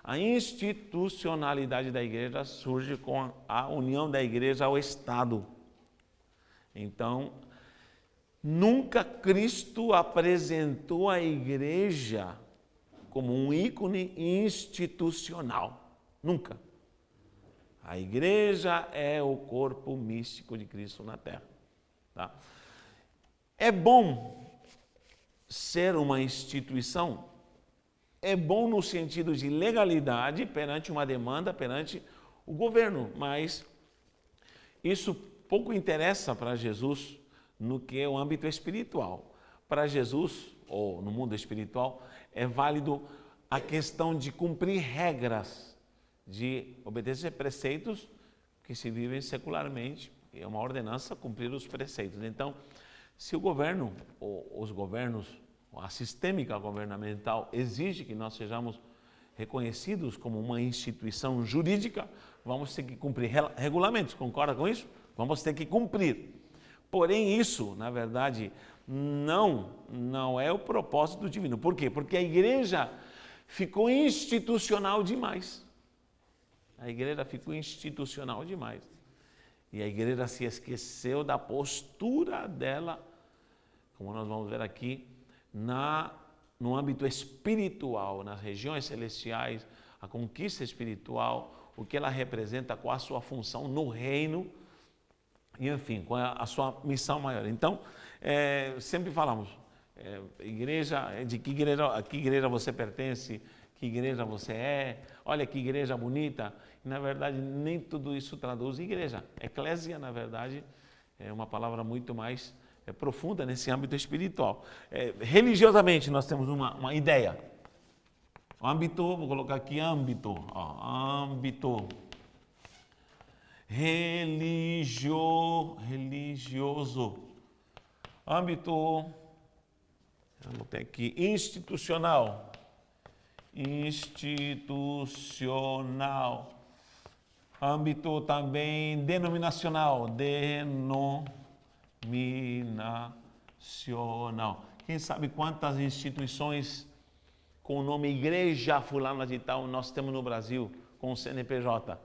A institucionalidade da igreja surge com a união da igreja ao Estado. Então, nunca Cristo apresentou a igreja como um ícone institucional. Nunca. A igreja é o corpo místico de Cristo na terra. Tá? É bom ser uma instituição, é bom no sentido de legalidade perante uma demanda, perante o governo, mas isso pouco interessa para Jesus no que é o âmbito espiritual. Para Jesus, ou no mundo espiritual, é válido a questão de cumprir regras, de obedecer preceitos que se vivem secularmente. É uma ordenança cumprir os preceitos. Então, se o governo, ou os governos, a sistêmica governamental exige que nós sejamos reconhecidos como uma instituição jurídica, vamos ter que cumprir regulamentos. Concorda com isso? Vamos ter que cumprir. Porém, isso, na verdade, não é o propósito divino. Por quê? Porque a igreja ficou institucional demais. A igreja ficou institucional demais. E a igreja se esqueceu da postura dela, como nós vamos ver aqui, no âmbito espiritual, nas regiões celestiais, a conquista espiritual, o que ela representa, qual a sua função no reino, e enfim, qual a sua missão maior. Então, sempre falamos, igreja, de que igreja você pertence, que igreja você é, olha que igreja bonita. E, na verdade, nem tudo isso traduz igreja. Eclésia, na verdade, é uma palavra muito mais profunda nesse âmbito espiritual. Religiosamente, nós temos uma ideia. Âmbito, vou colocar aqui âmbito. Âmbito. Religioso. Âmbito, eu botei aqui, institucional. Institucional. Âmbito também denominacional. Denominacional. Quem sabe quantas instituições com o nome Igreja Fulana de Tal nós temos no Brasil com o CNPJ?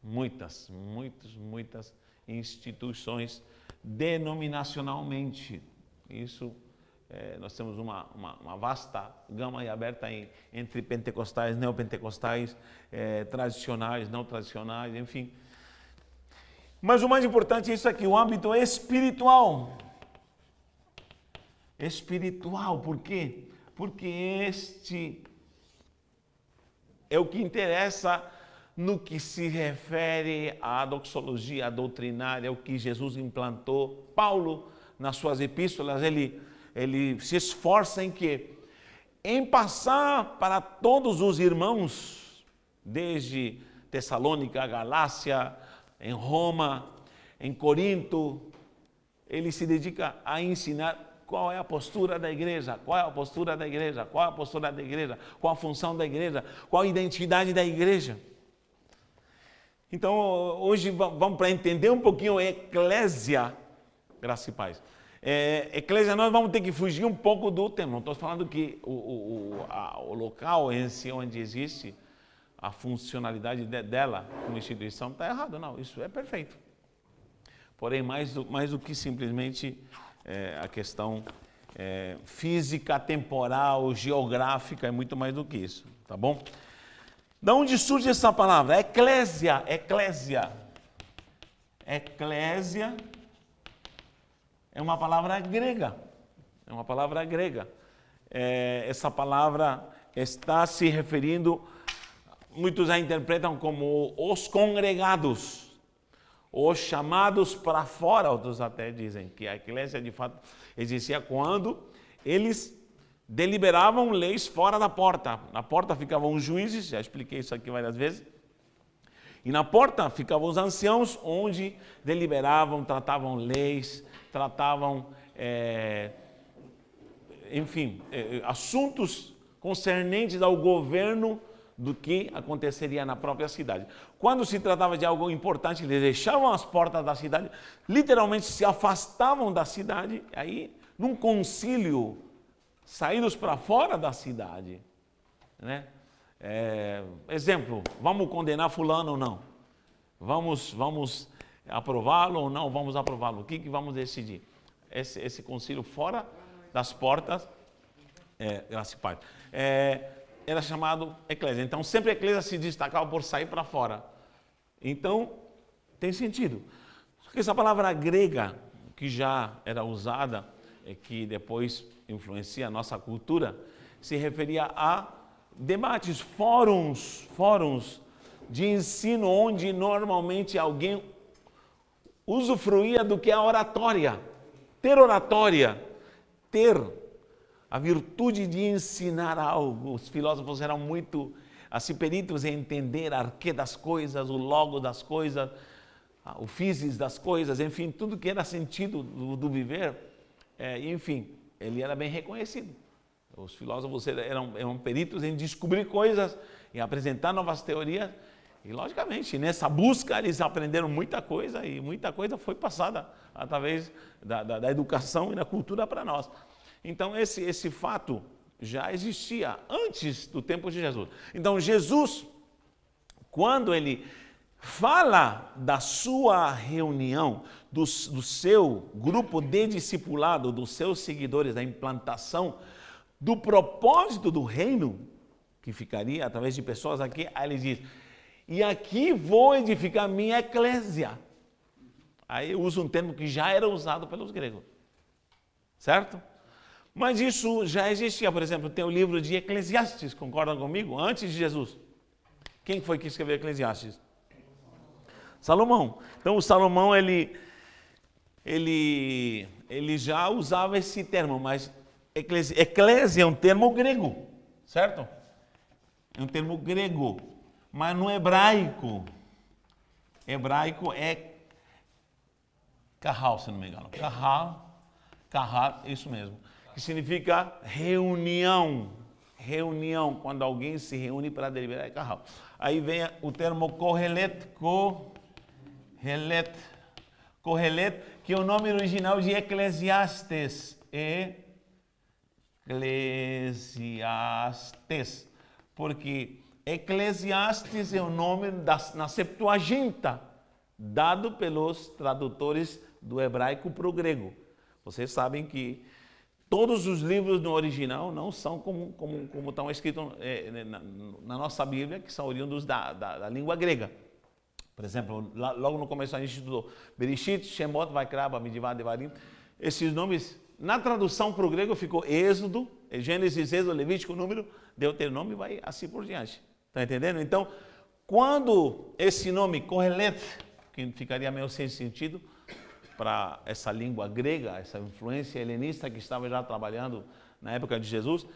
Muitas instituições denominacionalmente. Isso, nós temos uma vasta gama e aberta entre pentecostais, neopentecostais, tradicionais, não tradicionais, enfim. Mas o mais importante é isso aqui, o âmbito espiritual. Espiritual, por quê? Porque este é o que interessa no que se refere à doxologia doutrinária, o que Jesus implantou. Paulo, nas suas epístolas, ele se esforça em quê? Em passar para todos os irmãos, desde Tessalônica, Galácia, em Roma, em Corinto, ele se dedica a ensinar qual é a postura da igreja, qual é a postura da igreja, qual é a postura da igreja, qual a função da igreja, qual a identidade da igreja. Então, hoje vamos para entender um pouquinho a eclésia, graça e paz. Eclésia, nós vamos ter que fugir um pouco do tema. Não estou falando que o local em si onde existe a funcionalidade dela como instituição está errado, não, isso é perfeito. Porém, mais do que simplesmente a questão física, temporal, geográfica, é muito mais do que isso, tá bom? Da onde surge essa palavra? Eclésia. Eclésia é uma palavra grega. É uma palavra grega. Essa palavra está se referindo, muitos a interpretam como os congregados, os chamados para fora. Outros até dizem que a eclésia de fato existia quando eles deliberavam leis fora da porta. Na porta ficavam os juízes, já expliquei isso aqui várias vezes. E na porta ficavam os anciãos, onde deliberavam, tratavam leis, tratavam, assuntos concernentes ao governo do que aconteceria na própria cidade. Quando se tratava de algo importante, eles deixavam as portas da cidade, literalmente se afastavam da cidade, aí num concílio, saídos para fora da cidade, né? Exemplo, vamos condenar fulano ou não? Vamos aprová-lo ou não vamos aprová-lo? O que vamos decidir? Esse concílio fora das portas, era chamado eclésia. Então, sempre a eclésia se destacava por sair para fora. Então, tem sentido. Só que essa palavra grega, que já era usada, que depois influencia a nossa cultura, se referia a debates, fóruns de ensino, onde normalmente alguém usufruía do que é a oratória. Ter oratória, ter a virtude de ensinar algo. Os filósofos eram muito assim, peritos em entender a arquê das coisas, o logo das coisas, o physis das coisas, enfim, tudo que era sentido do viver, enfim, ele era bem reconhecido. Os filósofos eram peritos em descobrir coisas, em apresentar novas teorias, e logicamente nessa busca eles aprenderam muita coisa, e muita coisa foi passada através da educação e da cultura para nós. Então esse fato já existia antes do tempo de Jesus. Então Jesus, quando ele fala da sua reunião, do seu grupo de discipulado, dos seus seguidores, da implantação, do propósito do reino, que ficaria através de pessoas aqui, aí ele diz, e aqui vou edificar minha eclésia. Aí eu uso um termo que já era usado pelos gregos, certo? Mas isso já existia. Por exemplo, tem o livro de Eclesiastes, concordam comigo? Antes de Jesus. Quem foi que escreveu Eclesiastes? Salomão. Então o Salomão, ele já usava esse termo, mas eclésia é um termo grego, certo? É um termo grego, mas no hebraico é kahal, se não me engano. Kahal, isso mesmo. Que significa reunião. Reunião, quando alguém se reúne para deliberar, é kahal. Aí vem o termo kohelet, que é o nome original de Eclesiastes. Eclesiastes. Porque Eclesiastes é o nome na Septuaginta, dado pelos tradutores do hebraico para o grego. Vocês sabem que todos os livros no original não são como estão escritos na nossa Bíblia, que são oriundos da língua grega. Por exemplo, logo no começo a gente estudou Bereshit, Shemot, Vaikra, Bamidbar, Devarim. Esses nomes, na tradução para o grego, ficou Êxodo, Gênesis, Êxodo, Levítico, Número, Deuteronômio, vai assim por diante. Está entendendo? Então, quando esse nome, Kohelet, que ficaria meio sem sentido para essa língua grega, essa influência helenista que estava já trabalhando na época de Jesus,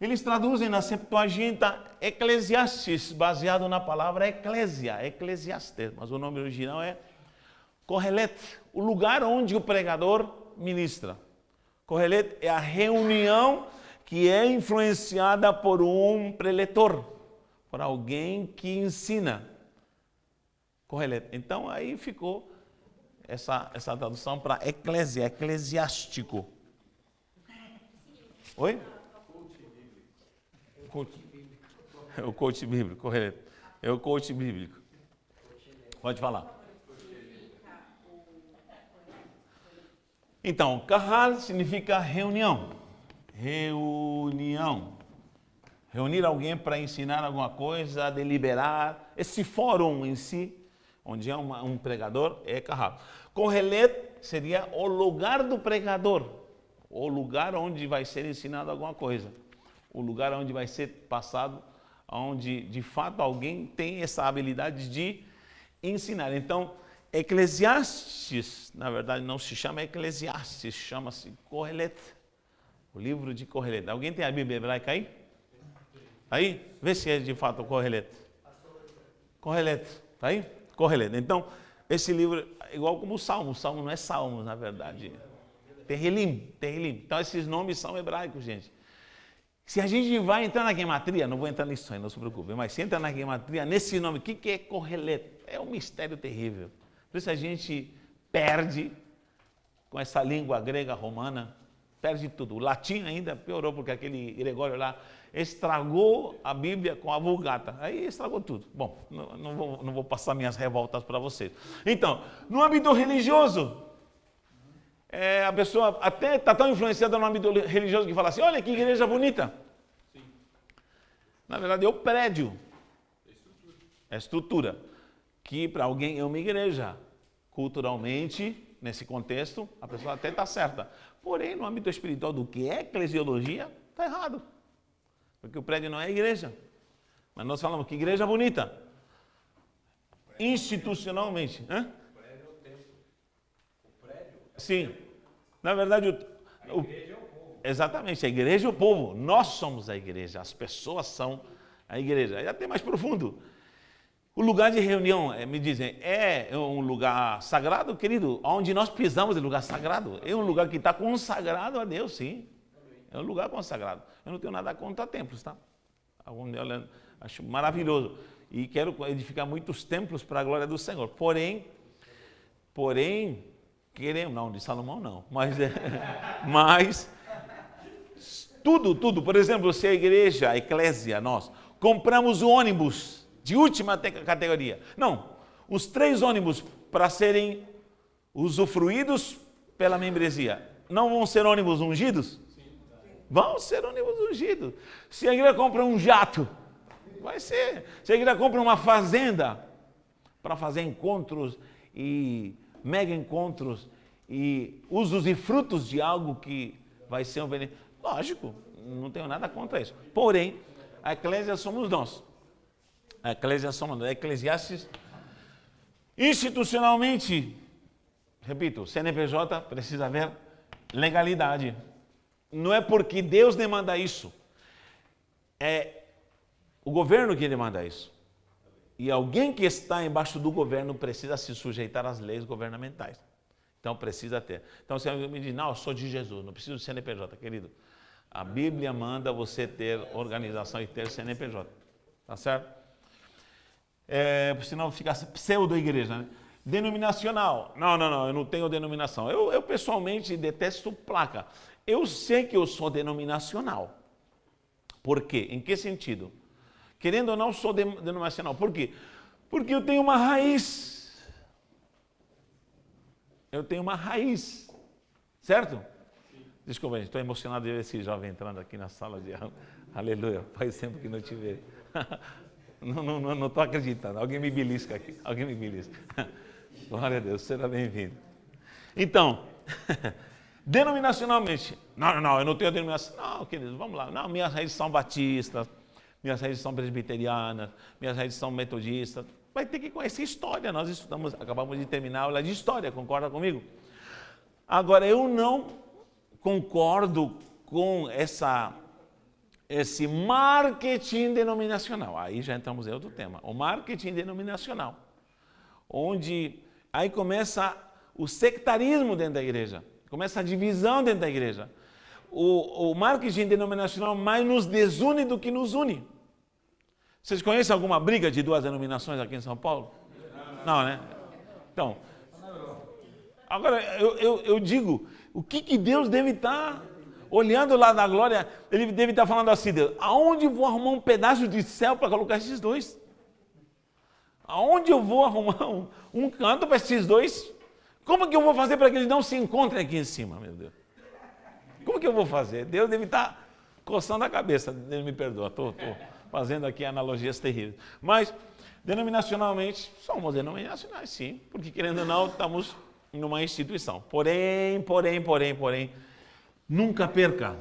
eles traduzem na Septuaginta Eclesiastes, baseado na palavra eclésia, Eclesiastes, mas o nome original é Kohelet, o lugar onde o pregador ministra. Kohelet é a reunião que é influenciada por um preletor, por alguém que ensina. Kohelet. Então aí ficou essa tradução para eclésia, eclesiástico. Oi? É o coach bíblico, correto. É o coach bíblico. Pode falar. Então, kahal significa reunião. Reunião. Reunir alguém para ensinar alguma coisa, deliberar. Esse fórum em si, onde é um pregador, é kahal. Kohelet seria o lugar do pregador, o lugar onde vai ser ensinado alguma coisa, o lugar onde vai ser passado, onde de fato alguém tem essa habilidade de ensinar. Então, Eclesiastes, na verdade não se chama Eclesiastes, chama-se Kohelet, o livro de Kohelet. Alguém tem a Bíblia hebraica aí? Aí? Vê se é de fato Kohelet. Kohelet, tá aí? Kohelet. Então, esse livro é igual como o Salmo. O Salmo não é Salmo, na verdade. Terrilim. Então, esses nomes são hebraicos, gente. Se a gente vai entrar na gematria, não vou entrar nisso aí, não se preocupe, mas se entra na gematria, nesse nome, o que é Kohelet? É um mistério terrível. Por isso a gente perde com essa língua grega romana, perde tudo. O latim ainda piorou, porque aquele Gregório lá estragou a Bíblia com a Vulgata. Aí estragou tudo. Bom, não vou passar minhas revoltas para vocês. Então, no âmbito religioso, a pessoa até está tão influenciada no âmbito religioso que fala assim, olha que igreja bonita. Sim. Na verdade é o prédio. É a estrutura. Que para alguém é uma igreja. Culturalmente, nesse contexto, a pessoa até está certa. Porém, no âmbito espiritual do que é eclesiologia, está errado. Porque o prédio não é igreja. Mas nós falamos que igreja bonita. Institucionalmente. Hã? O prédio é o templo. O prédio é Sim. Na verdade, a igreja é o povo. Exatamente, a igreja é o povo. Nós somos a igreja. As pessoas são a igreja. É até mais profundo. O lugar de reunião, me dizem, é um lugar sagrado, querido? Onde nós pisamos é lugar sagrado. É um lugar que está consagrado a Deus, sim. É um lugar consagrado. Eu não tenho nada contra templos, tá? Eu acho maravilhoso. E quero edificar muitos templos para a glória do Senhor. Porém, queremos, não, de Salomão não. Mas tudo. Por exemplo, se a igreja, a eclésia, nós compramos o ônibus de última categoria. Não, os 3 ônibus para serem usufruídos pela membresia. Não vão ser ônibus ungidos? Vão ser ônibus ungidos. Se a igreja compra um jato, vai ser. Se a igreja compra uma fazenda para fazer encontros e mega encontros e usos e frutos de algo que vai ser um benefício. Lógico, não tenho nada contra isso. Porém, a eclésia somos nós. A eclésia somos nós. A Eclesiastes, institucionalmente, repito, o CNPJ precisa haver legalidade. Não é porque Deus demanda isso. É o governo que demanda isso. E alguém que está embaixo do governo precisa se sujeitar às leis governamentais. Então precisa ter. Então se alguém me diz, não, eu sou de Jesus, não preciso de CNPJ, querido. A Bíblia manda você ter organização e ter CNPJ. Tá certo? Senão fica pseudo-igreja, né? Denominacional. Não, eu não tenho denominação. Eu pessoalmente detesto placa. Eu sei que eu sou denominacional. Por quê? Em que sentido? Querendo ou não, sou denominacional. Por quê? Porque eu tenho uma raiz. Eu tenho uma raiz. Certo? Sim. Desculpa, gente, estou emocionado de ver esse jovem entrando aqui na sala de aula. Aleluia, faz tempo que não te vejo. Não estou acreditando. Alguém me belisca aqui. Alguém me belisca. Glória a Deus, seja bem-vindo. Então, denominacionalmente, não, eu não tenho denominação. Não, queridos, vamos lá. Não, minhas raízes são batistas, minhas raízes são presbiterianas, minhas raízes são metodistas. Vai ter que conhecer história. Nós estudamos, acabamos de terminar a aula de história, concorda comigo? Agora, eu não concordo com esse marketing denominacional. Aí já entramos em outro tema. O marketing denominacional, onde aí começa o sectarismo dentro da igreja, começa a divisão dentro da igreja. O marketing denominacional mais nos desune do que nos une. Vocês conhecem alguma briga de 2 denominações aqui em São Paulo? Não, né? Então, agora eu digo, o que Deus deve estar olhando lá na glória? Ele deve estar falando assim, Deus, aonde vou arrumar um pedaço de céu para colocar esses 2? Aonde eu vou arrumar um canto para esses 2? Como que eu vou fazer para que eles não se encontrem aqui em cima, meu Deus? Como que eu vou fazer? Deus deve estar coçando a cabeça, Deus me perdoa, estou fazendo aqui analogias terríveis. Mas, denominacionalmente, somos denominacionais, sim, porque querendo ou não, estamos numa instituição. Porém, nunca perca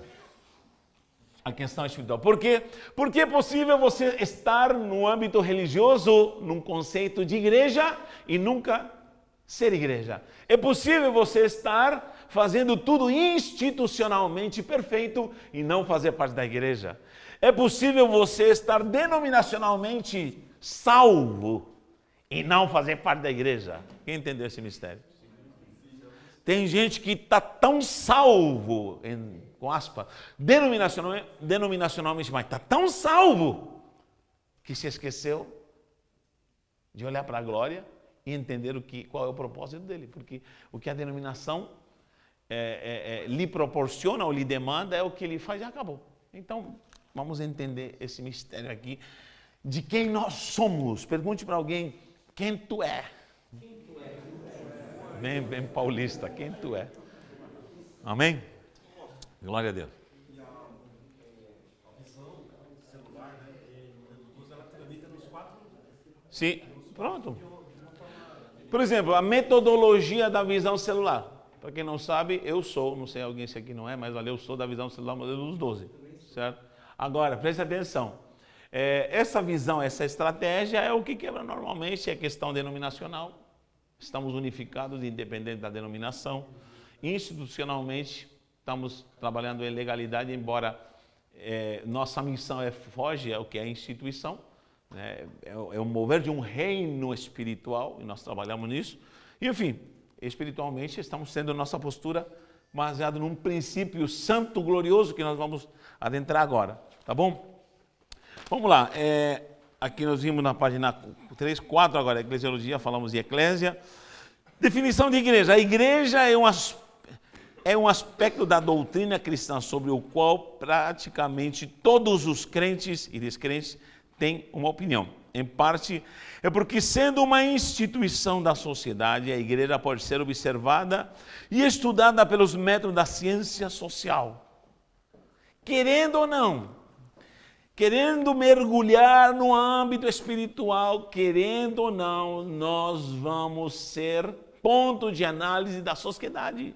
a questão espiritual. Por quê? Porque é possível você estar no âmbito religioso, num conceito de igreja, e nunca ser igreja. É possível você estar fazendo tudo institucionalmente perfeito e não fazer parte da igreja. É possível você estar denominacionalmente salvo e não fazer parte da igreja. Quem entendeu esse mistério? Tem gente que está tão salvo, com aspas, denominacionalmente, mas está tão salvo que se esqueceu de olhar para a glória e entender qual é o propósito dele. Porque o que a denominação lhe proporciona ou lhe demanda, é o que ele faz e acabou. Então, vamos entender esse mistério aqui de quem nós somos. Pergunte para alguém, quem tu é? Bem paulista, quem tu é? Amém? Glória a Deus. Sim, pronto. Por exemplo, a metodologia da visão celular. Para quem não sabe, eu sou, não sei alguém se aqui não é, mas olha, eu sou da visão celular modelo dos 12, certo? Agora, preste atenção. Essa visão, essa estratégia é o que quebra normalmente, é questão denominacional. Estamos unificados, independente da denominação. Institucionalmente, estamos trabalhando em legalidade, embora nossa missão foge ao que é a instituição. É o mover de um reino espiritual, e nós trabalhamos nisso. E, enfim, espiritualmente estamos tendo nossa postura baseada num princípio santo, glorioso, que nós vamos adentrar agora, tá bom? Vamos lá, aqui nós vimos na página 3, 4 agora, eclesiologia, falamos de eclésia. Definição de igreja. A igreja é um aspecto da doutrina cristã sobre o qual praticamente todos os crentes e descrentes têm uma opinião. Em parte, é porque, sendo uma instituição da sociedade, a igreja pode ser observada e estudada pelos métodos da ciência social. Querendo ou não, querendo mergulhar no âmbito espiritual, querendo ou não, nós vamos ser ponto de análise da sociedade.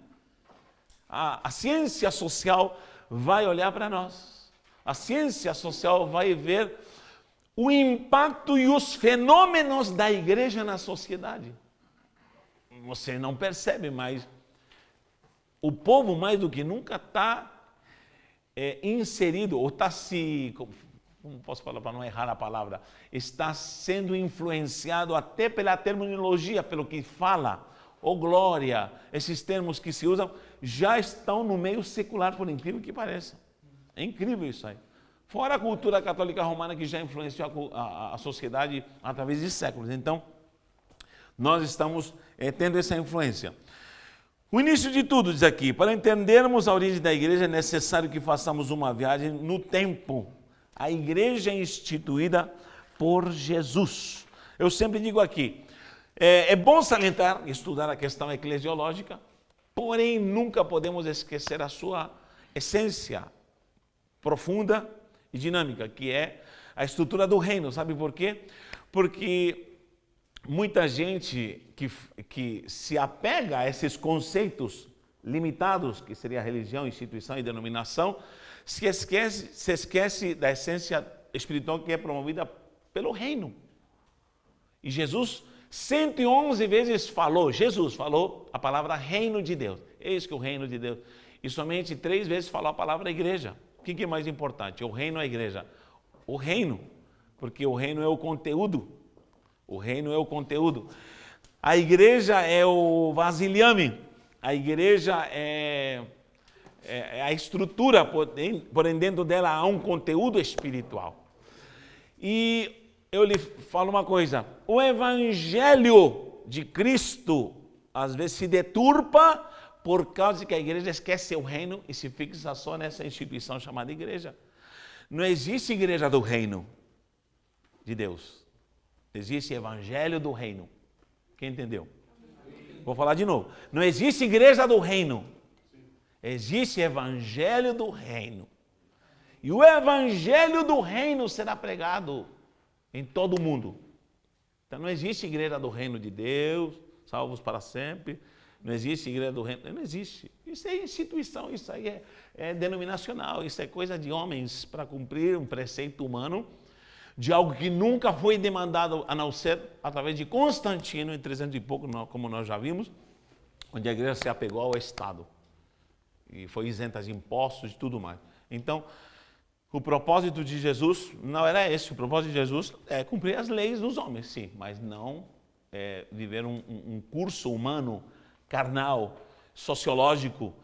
A ciência social vai olhar para nós. A ciência social vai ver o impacto e os fenômenos da igreja na sociedade. Você não percebe, mas o povo, mais do que nunca, está inserido, ou está como posso falar para não errar a palavra, está sendo influenciado até pela terminologia, pelo que fala, ou glória, esses termos que se usam, já estão no meio secular, por incrível que pareça. É incrível isso aí. Fora a cultura católica romana, que já influenciou a sociedade através de séculos. Então, nós estamos tendo essa influência. O início de tudo, diz aqui, para entendermos a origem da igreja, é necessário que façamos uma viagem no tempo. A igreja é instituída por Jesus. Eu sempre digo aqui, é bom salientar, estudar a questão eclesiológica, porém nunca podemos esquecer a sua essência profunda e dinâmica, que é a estrutura do reino. Sabe por quê? Porque muita gente que se apega a esses conceitos limitados, que seria religião, instituição e denominação, se esquece da essência espiritual que é promovida pelo reino. E Jesus 111 vezes Jesus falou a palavra reino de Deus. Eis que o reino de Deus. E somente 3 vezes falou a palavra igreja. O que é mais importante? O reino ou a igreja? O reino, porque o reino é o conteúdo. O reino é o conteúdo. A igreja é o vasilhame. A igreja é a estrutura, porém dentro dela há um conteúdo espiritual. E eu lhe falo uma coisa, o evangelho de Cristo às vezes se deturpa por causa que a igreja esquece o reino e se fixa só nessa instituição chamada igreja. Não existe igreja do reino de Deus. Existe evangelho do reino. Quem entendeu? Vou falar de novo. Não existe igreja do reino. Existe evangelho do reino. E o evangelho do reino será pregado em todo o mundo. Então não existe igreja do reino de Deus, salvos para sempre. Não existe igreja do reino, não existe. Isso é instituição, isso aí é denominacional, isso é coisa de homens para cumprir um preceito humano de algo que nunca foi demandado, a não ser através de Constantino, em 300 e pouco, como nós já vimos, onde a igreja se apegou ao Estado e foi isenta de impostos e tudo mais. Então, o propósito de Jesus não era esse. O propósito de Jesus é cumprir as leis dos homens, sim, mas não viver um curso humano, carnal, sociológico,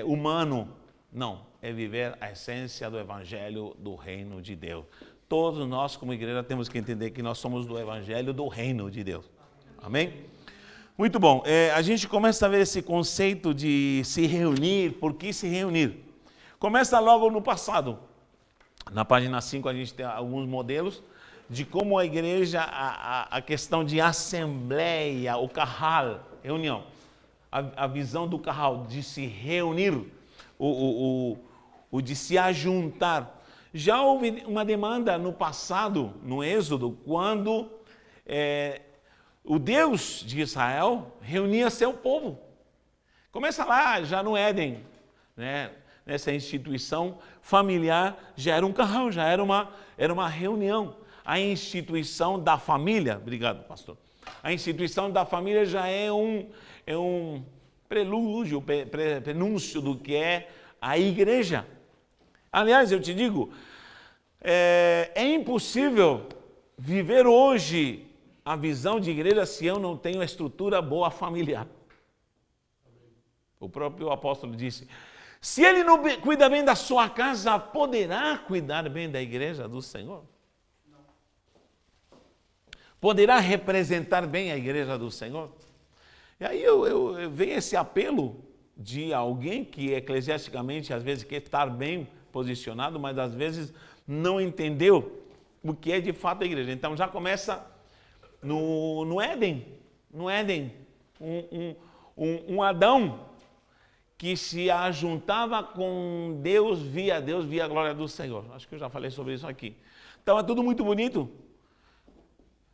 humano. Não, é viver a essência do evangelho do reino de Deus. Todos nós, como igreja, temos que entender que nós somos do evangelho do reino de Deus. Amém? Muito bom. A gente começa a ver esse conceito de se reunir. Por que se reunir? Começa logo no passado. Na página 5 a gente tem alguns modelos de como a igreja, a questão de assembleia, o kahal, reunião. A visão do kahal, de se reunir, o de se ajuntar. Já houve uma demanda no passado, no Êxodo, quando o Deus de Israel reunia seu povo. Começa lá, já no Éden, né? Nessa instituição familiar, já era um kahal, já era uma reunião. A instituição da família, obrigado, pastor. A instituição da família já é um prelúdio, prenúncio do que é a igreja. Aliás, eu te digo, é impossível viver hoje a visão de igreja se eu não tenho estrutura boa familiar. O próprio apóstolo disse, se ele não cuida bem da sua casa, poderá cuidar bem da igreja do Senhor? Não. Poderá representar bem a igreja do Senhor? E aí eu vejo esse apelo de alguém que eclesiasticamente às vezes quer estar bem posicionado, mas às vezes não entendeu o que é de fato a igreja. Então já começa no Éden, um Adão que se ajuntava com Deus, via a glória do Senhor. Acho que eu já falei sobre isso aqui. Então é tudo muito bonito.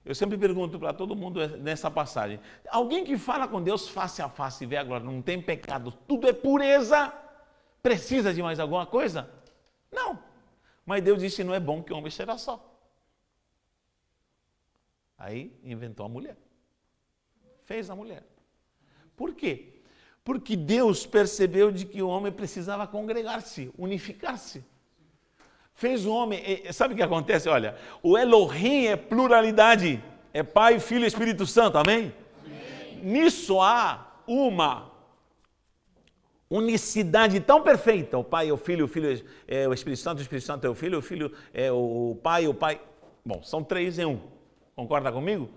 Eu sempre pergunto para todo mundo nessa passagem, alguém que fala com Deus face a face e vê a glória, não tem pecado, tudo é pureza, precisa de mais alguma coisa? Não. Mas Deus disse, não é bom que o homem seja só. Aí inventou a mulher. Fez a mulher. Por quê? Porque Deus percebeu de que o homem precisava congregar-se, unificar-se. Fez o homem, sabe o que acontece? Olha, o Elohim é pluralidade, é Pai, Filho e Espírito Santo, amém? Amém. Nisso há uma unicidade tão perfeita, o Pai é o Filho é o Espírito Santo é o Filho é o Pai, bom, são três em um, concorda comigo?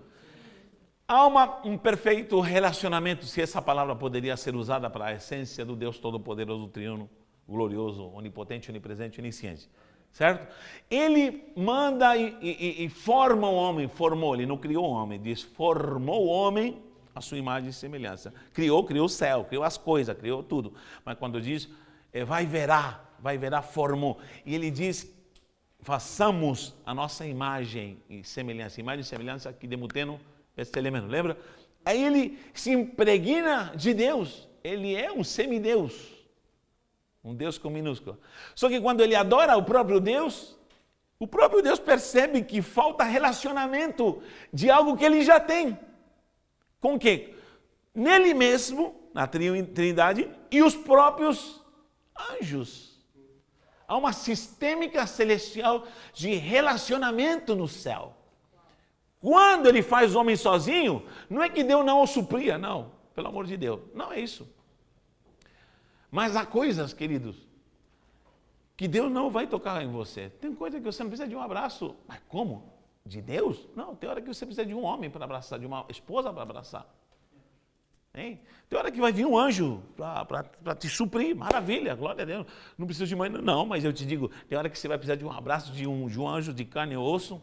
Há um perfeito relacionamento, se essa palavra poderia ser usada para a essência do Deus Todo-Poderoso, Triuno, Glorioso, Onipotente, Onipresente, Onisciente. Certo? Ele manda e forma o homem, formou, ele não criou o homem, diz, formou o homem à sua imagem e semelhança. Criou o céu, criou as coisas, criou tudo. Mas quando diz, vai verá, formou. E ele diz, façamos a nossa imagem e semelhança que demuteno este elemento, lembra? Aí ele se impregna de Deus, ele é um semideus, um Deus com minúscula. Só que quando ele adora o próprio Deus percebe que falta relacionamento de algo que ele já tem. Com o quê? Nele mesmo, na Trindade, e os próprios anjos. Há uma sistêmica celestial de relacionamento no céu. Quando ele faz o homem sozinho, não é que Deus não o supria, não, pelo amor de Deus, não é isso. Mas há coisas, queridos, que Deus não vai tocar em você. Tem coisa que você não precisa de um abraço. Mas como? De Deus? Não, tem hora que você precisa de um homem para abraçar, de uma esposa para abraçar. Hein? Tem hora que vai vir um anjo para te suprir, maravilha, glória a Deus. Não precisa de mãe, não, mas eu te digo, tem hora que você vai precisar de um abraço de um anjo de carne e osso,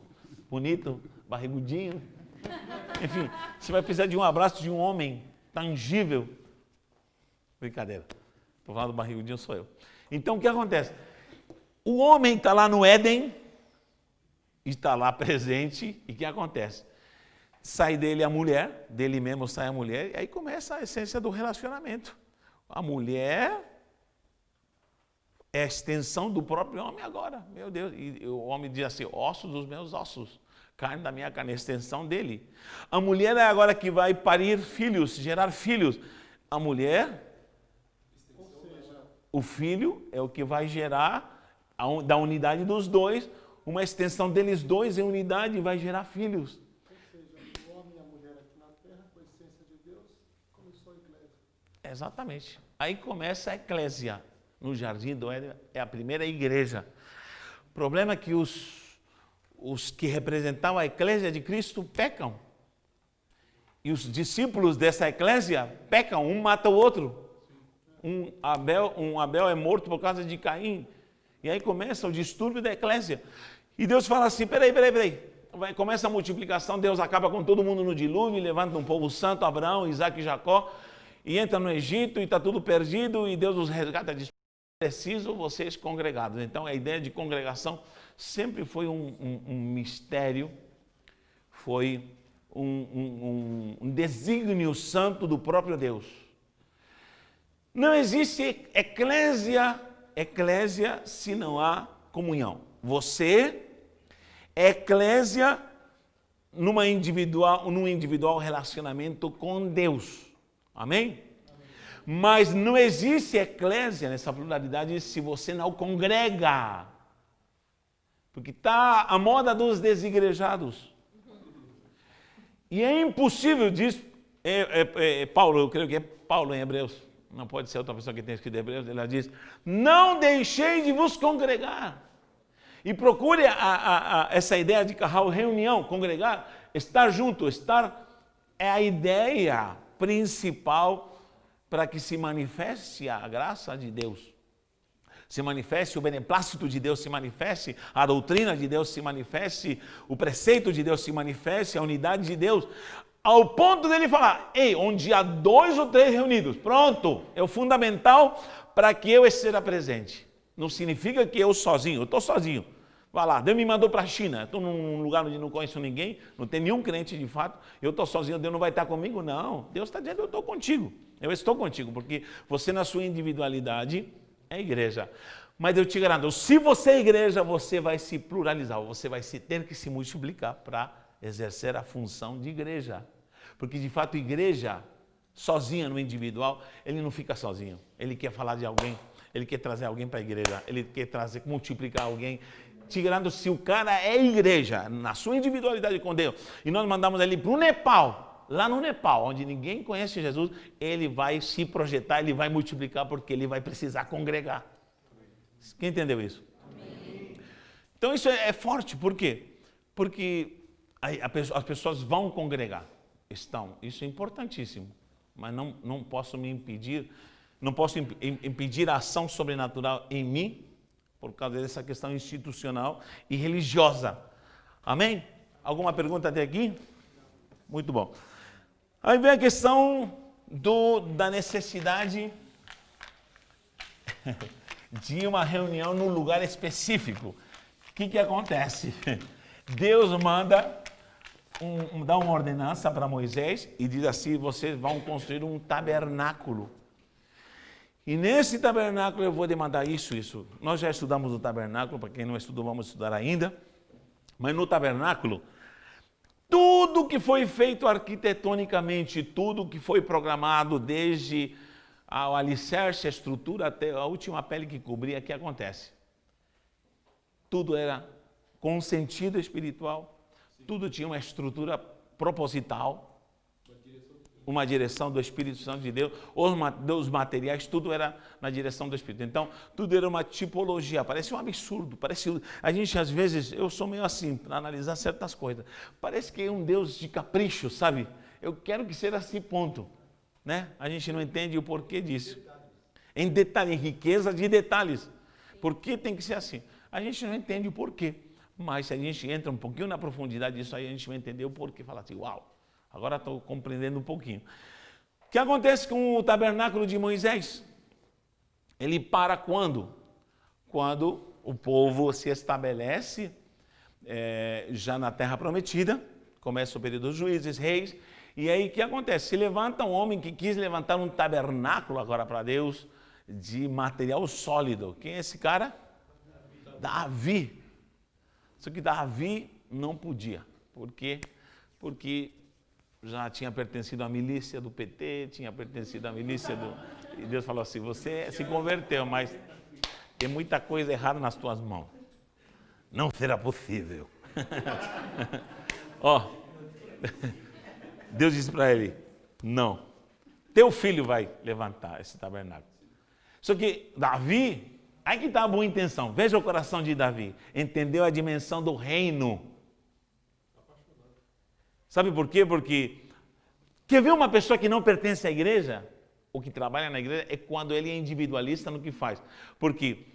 bonito, barrigudinho. Enfim, você vai precisar de um abraço de um homem tangível. Brincadeira. Estou falando do barrigudinho, sou eu. Então, o que acontece? O homem está lá no Éden, está lá presente, e o que acontece? Sai dele a mulher, dele mesmo sai a mulher, e aí começa a essência do relacionamento. A mulher é a extensão do próprio homem agora, meu Deus. E o homem diz assim, ossos dos meus ossos, carne da minha carne, a extensão dele. A mulher é agora que vai parir filhos, gerar filhos. A mulher... O filho é o que vai gerar, da unidade dos dois, uma extensão deles dois em unidade vai gerar filhos. Ou seja, o homem e a mulher aqui na terra, com a essência de Deus, começou a igreja. Exatamente. Aí começa a eclésia. No Jardim do Éden é a primeira igreja. O problema é que os que representavam a eclésia de Cristo pecam. E os discípulos dessa eclésia pecam, um mata o outro. Um Abel é morto por causa de Caim. E aí começa o distúrbio da eclésia. E Deus fala assim, peraí. Começa a multiplicação, Deus acaba com todo mundo no dilúvio, levanta um povo santo, Abraão, Isaac e Jacó, e entra no Egito e está tudo perdido, e Deus os resgata e diz, preciso vocês congregados. Então a ideia de congregação sempre foi um mistério, foi um desígnio santo do próprio Deus. Não existe eclésia se não há comunhão. Você é eclésia num individual relacionamento com Deus. Amém? Mas não existe eclésia nessa pluralidade se você não congrega. Porque está a moda dos desigrejados. E é impossível, diz Paulo, eu creio que é Paulo em Hebreus, não pode ser outra pessoa que tenha escrito Hebreus, ele diz, não deixei de vos congregar. E procure essa ideia de carral, reunião, congregar, estar junto, é a ideia principal para que se manifeste a graça de Deus. Se manifeste o beneplácito de Deus, se manifeste a doutrina de Deus, se manifeste o preceito de Deus, se manifeste a unidade de Deus, ao ponto dele falar, onde há 2 ou 3 reunidos, pronto, é o fundamental para que eu esteja presente. Não significa que eu sozinho, eu estou sozinho. Vai lá, Deus me mandou para a China, estou num lugar onde não conheço ninguém, não tem nenhum crente de fato, eu estou sozinho, Deus não vai estar comigo? Não, Deus está dizendo, eu estou contigo, porque você na sua individualidade é igreja. Mas eu te garanto, se você é igreja, você vai se pluralizar, você vai ter que se multiplicar para exercer a função de igreja. Porque de fato, igreja, sozinha no individual, ele não fica sozinho. Ele quer falar de alguém, ele quer trazer alguém para a igreja, ele quer multiplicar alguém. Te garanto, se o cara é igreja, na sua individualidade com Deus, e nós mandamos ele para o Nepal, lá no Nepal, onde ninguém conhece Jesus, ele vai se projetar, ele vai multiplicar, porque ele vai precisar congregar. Quem entendeu isso? Amém. Então isso é forte, por quê? Porque as pessoas vão congregar, isso é importantíssimo, mas não posso impedir a ação sobrenatural em mim, por causa dessa questão institucional e religiosa. Amém? Alguma pergunta até aqui? Muito bom. Aí vem a questão da necessidade de uma reunião num lugar específico. O que acontece? Deus manda dá uma ordenança para Moisés e diz assim, vocês vão construir um tabernáculo. E nesse tabernáculo eu vou demandar isso. Nós já estudamos o tabernáculo, para quem não estudou, vamos estudar ainda. Mas no tabernáculo, tudo que foi feito arquitetonicamente, tudo que foi programado, desde o alicerce, a estrutura, até a última pele que cobria, o que acontece? Tudo era com sentido espiritual, tudo tinha uma estrutura proposital, uma direção do Espírito Santo de Deus, os materiais, tudo era na direção do Espírito. Então, tudo era uma tipologia, parece um absurdo, a gente às vezes, eu sou meio assim, para analisar certas coisas, parece que é um Deus de capricho, sabe? Eu quero que seja assim, ponto. Né? A gente não entende o porquê disso. Em detalhe, em riqueza de detalhes. Por que tem que ser assim? A gente não entende o porquê, mas se a gente entra um pouquinho na profundidade disso aí, a gente vai entender o porquê, fala assim, uau. Agora estou compreendendo um pouquinho. O que acontece com o tabernáculo de Moisés? Ele para quando? Quando o povo se estabelece já na terra prometida, começa o período dos juízes, reis, e aí o que acontece? Se levanta um homem que quis levantar um tabernáculo agora para Deus, de material sólido. Quem é esse cara? Davi. Só que Davi não podia. Por quê? Porque já tinha pertencido à milícia do PT, tinha pertencido à milícia do... E Deus falou assim, você se converteu, mas tem muita coisa errada nas tuas mãos. Não será possível. Ó, Deus disse para ele, não, teu filho vai levantar esse tabernáculo. Só que Davi, aí que está a boa intenção, veja o coração de Davi, entendeu a dimensão do reino. Sabe por quê? Porque Quer ver uma pessoa que não pertence à igreja? Ou que trabalha na igreja? É quando ele é individualista no que faz. Porque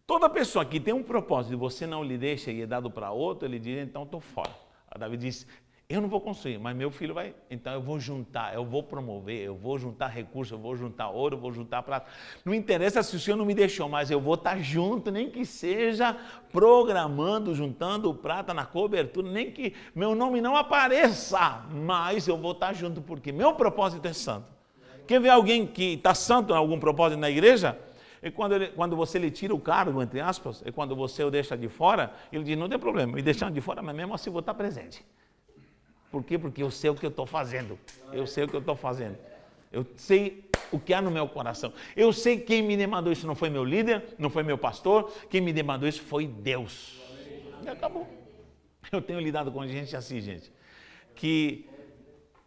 toda pessoa que tem um propósito e você não lhe deixa e é dado para outro, ele diz, então estou fora. A Davi disse, eu não vou construir, mas meu filho vai, então eu vou juntar, eu vou promover, eu vou juntar recursos, eu vou juntar ouro, eu vou juntar prata. Não interessa se o Senhor não me deixou, mas eu vou estar junto, nem que seja programando, juntando prata na cobertura, nem que meu nome não apareça, mas eu vou estar junto, porque meu propósito é santo. Quer ver alguém que está santo em algum propósito na igreja? É quando você lhe tira o cargo, entre aspas, é quando você o deixa de fora, ele diz, não tem problema, me deixando de fora, mas mesmo assim vou estar presente. Por quê? Porque eu sei o que eu estou fazendo. Eu sei o que eu estou fazendo. Eu sei o que há no meu coração. Eu sei quem me demandou isso não foi meu líder, não foi meu pastor, quem me demandou isso foi Deus. E acabou. Eu tenho lidado com gente assim, gente, que